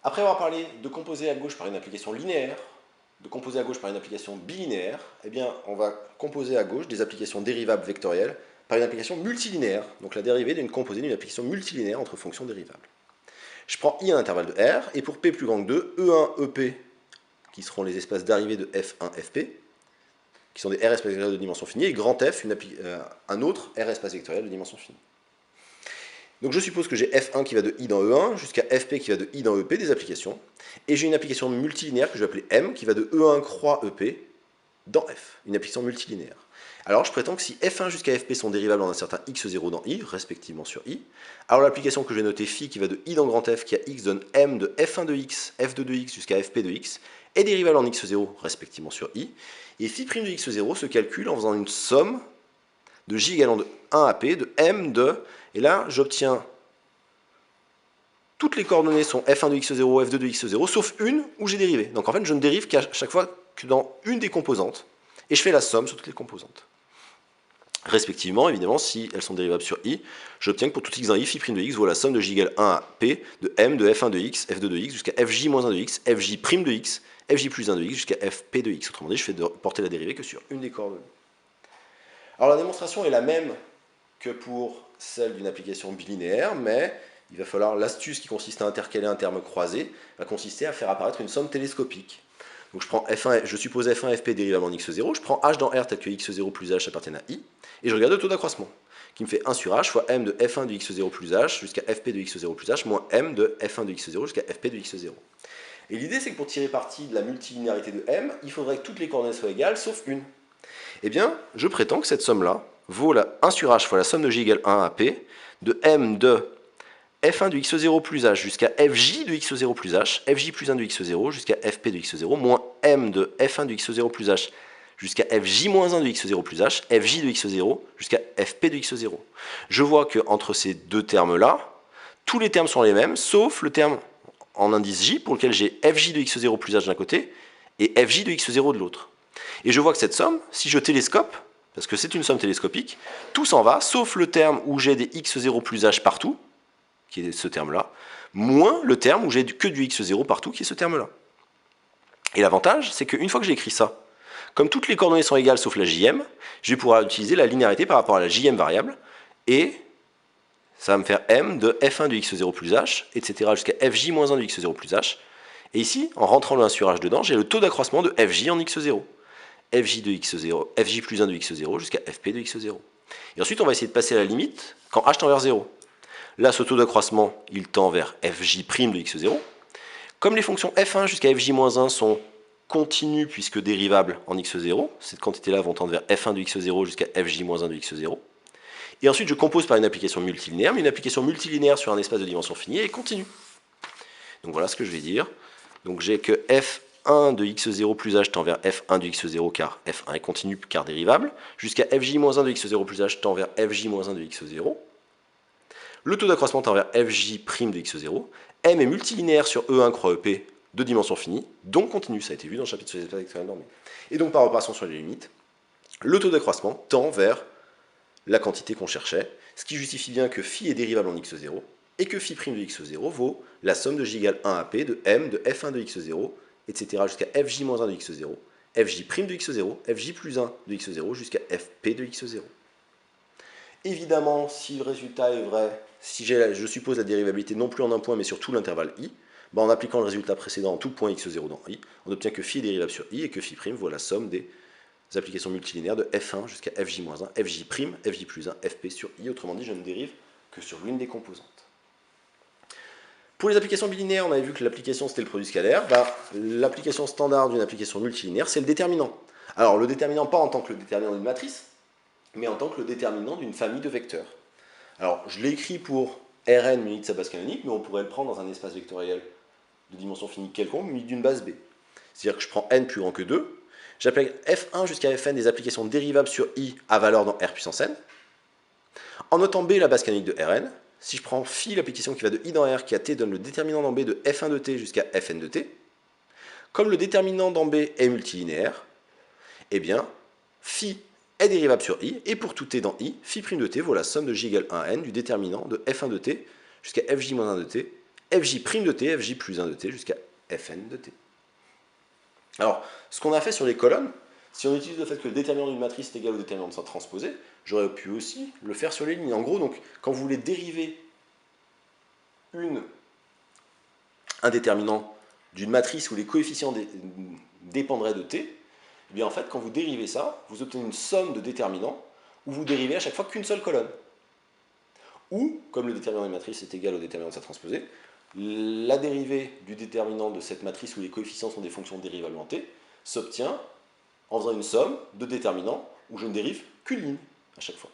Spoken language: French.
Après avoir parlé de composer à gauche par une application linéaire, de composer à gauche par une application bilinéaire, eh bien, on va composer à gauche des applications dérivables vectorielles par une application multilinéaire, donc la dérivée d'une composée d'une application multilinéaire entre fonctions dérivables. Je prends I à l'intervalle de R, et pour P plus grand que 2, E1, EP, qui seront les espaces d'arrivée de F1, Fp, qui sont des R espaces vectoriels de dimension finie, et grand F, un autre R espace vectoriel de dimension finie. Donc je suppose que j'ai F1 qui va de I dans E1 jusqu'à Fp qui va de I dans EP, des applications, et j'ai une application multilinéaire que je vais appeler M qui va de E1 croix EP dans F, une application multilinéaire. Alors je prétends que si F1 jusqu'à Fp sont dérivables en un certain x0 dans I, respectivement sur I, alors l'application que je vais noter phi qui va de I dans grand F qui a x donne M de F1 de x, F2 de x jusqu'à Fp de x, est dérivable en x0 respectivement sur I, et phi' de x0 se calcule en faisant une somme de j égalant de 1 à p de M de, et là j'obtiens toutes les coordonnées sont f1 de x0, f2 de x0, sauf une où j'ai dérivé. Donc en fait, je ne dérive qu'à chaque fois que dans une des composantes, et je fais la somme sur toutes les composantes. Respectivement, évidemment, si elles sont dérivables sur i, j'obtiens que pour tout x dans i, phi' de x vaut la somme de j égale 1 à p de m de f1 de x, f2 de x, jusqu'à fj moins 1 de x, fj' de x, fj plus 1 de x, jusqu'à fp de x. Autrement dit, je fais porter la dérivée que sur une des coordonnées. Alors la démonstration est la même que pour celle d'une application bilinéaire, mais il va falloir, l'astuce qui consiste à intercaler un terme croisé, va consister à faire apparaître une somme télescopique. Donc je prends F1, je suppose F1 Fp dérivable en x0, je prends h dans R tel que x0 plus h appartiennent à i, et je regarde le taux d'accroissement, qui me fait 1 sur h fois m de F1 de x0 plus h jusqu'à Fp de x0 plus h moins m de F1 de x0 jusqu'à Fp de x0. Et l'idée c'est que pour tirer parti de la multilinéarité de m, il faudrait que toutes les coordonnées soient égales, sauf une. Eh bien, je prétends que cette somme-là vaut la 1 sur h fois la somme de j égale 1 à p, de m de f1 de x0 plus h jusqu'à fj de x0 plus h, fj plus 1 de x0 jusqu'à fp de x0, moins m de f1 de x0 plus h jusqu'à fj moins 1 de x0 plus h, fj de x0 jusqu'à fp de x0. Je vois qu'entre ces deux termes-là, tous les termes sont les mêmes, sauf le terme en indice j, pour lequel j'ai fj de x0 plus h d'un côté, et fj de x0 de l'autre. Et je vois que cette somme, si je télescope, parce que c'est une somme télescopique, tout s'en va, sauf le terme où j'ai des x0 plus h partout, qui est ce terme-là, moins le terme où j'ai que du x0 partout, qui est ce terme-là. Et l'avantage, c'est qu'une fois que j'ai écrit ça, comme toutes les coordonnées sont égales sauf la jm, je vais pouvoir utiliser la linéarité par rapport à la jm variable, et ça va me faire m de f1 de x0 plus h, etc. jusqu'à fj moins 1 de x0 plus h. Et ici, en rentrant le 1 sur h dedans, j'ai le taux d'accroissement de fj en x0. Fj de x0, fj plus 1 de x0 jusqu'à fp de x0. Et ensuite, on va essayer de passer à la limite quand h tend vers 0. Là, ce taux d'accroissement, il tend vers fj' de x0. Comme les fonctions f1 jusqu'à fj-1 sont continues puisque dérivables en x0, cette quantité-là vont tendre vers f1 de x0 jusqu'à fj-1 de x0. Et ensuite, je compose par une application multilinéaire, mais une application multilinéaire sur un espace de dimension finie est continue. Donc voilà ce que je vais dire. Donc j'ai que f1 de x0 plus h tend vers f1 de x0 car f1 est continu car dérivable, jusqu'à fj-1 de x0 plus h tend vers fj-1 de x0. Le taux d'accroissement tend vers fj' de x0. M est multilinéaire sur E1 croix EP de dimension finie, donc continu, ça a été vu dans le chapitre sur les espaces vectoriels normés. Et donc par opération sur les limites, le taux d'accroissement tend vers la quantité qu'on cherchait, ce qui justifie bien que phi est dérivable en x0, et que phi' de x0 vaut la somme de j égale 1 à p de m de f1 de x0, etc. jusqu'à fj-1 de x0, fj' de x0, fj plus 1 de x0 jusqu'à fp de x0. Évidemment, si le résultat est vrai, si je suppose la dérivabilité non plus en un point mais sur tout l'intervalle i, en appliquant le résultat précédent en tout point x0 dans i, on obtient que phi est dérivable sur i et que phi' vaut la somme des applications multilinéaires de f1 jusqu'à fj-1, fj', fj plus 1, fp sur i. Autrement dit, je ne dérive que sur l'une des composantes. Pour les applications bilinéaires, on avait vu que l'application c'était le produit scalaire. L'application standard d'une application multilinéaire, c'est le déterminant. Alors le déterminant pas en tant que le déterminant d'une matrice, mais en tant que le déterminant d'une famille de vecteurs. Alors, je l'ai écrit pour Rn muni de sa base canonique, mais on pourrait le prendre dans un espace vectoriel de dimension finie quelconque muni d'une base B. C'est-à-dire que je prends n plus grand que 2, j'appelle f1 jusqu'à fn des applications dérivables sur i à valeur dans R puissance n. En notant b la base canonique de Rn, si je prends phi, l'application qui va de i dans R, qui à t donne le déterminant dans B de f1 de t jusqu'à fn de t, comme le déterminant dans B est multilinéaire, eh bien, phi est dérivable sur i, et pour tout t dans i, phi' de t vaut la somme de j égale 1 à n du déterminant de f1 de t jusqu'à fj-1 de t, fj' de t, fj plus 1 de t, jusqu'à fn de t. Alors, ce qu'on a fait sur les colonnes, si on utilise le fait que le déterminant d'une matrice est égal au déterminant de sa transposée, j'aurais pu aussi le faire sur les lignes. En gros, donc, quand vous voulez dériver un déterminant d'une matrice où les coefficients dépendraient de t, eh bien en fait, quand vous dérivez ça, vous obtenez une somme de déterminants où vous dérivez à chaque fois qu'une seule colonne. Ou, comme le déterminant d'une matrice est égal au déterminant de sa transposée, la dérivée du déterminant de cette matrice où les coefficients sont des fonctions dérivable en t s'obtient en faisant une somme de déterminants où je ne dérive qu'une ligne à chaque fois.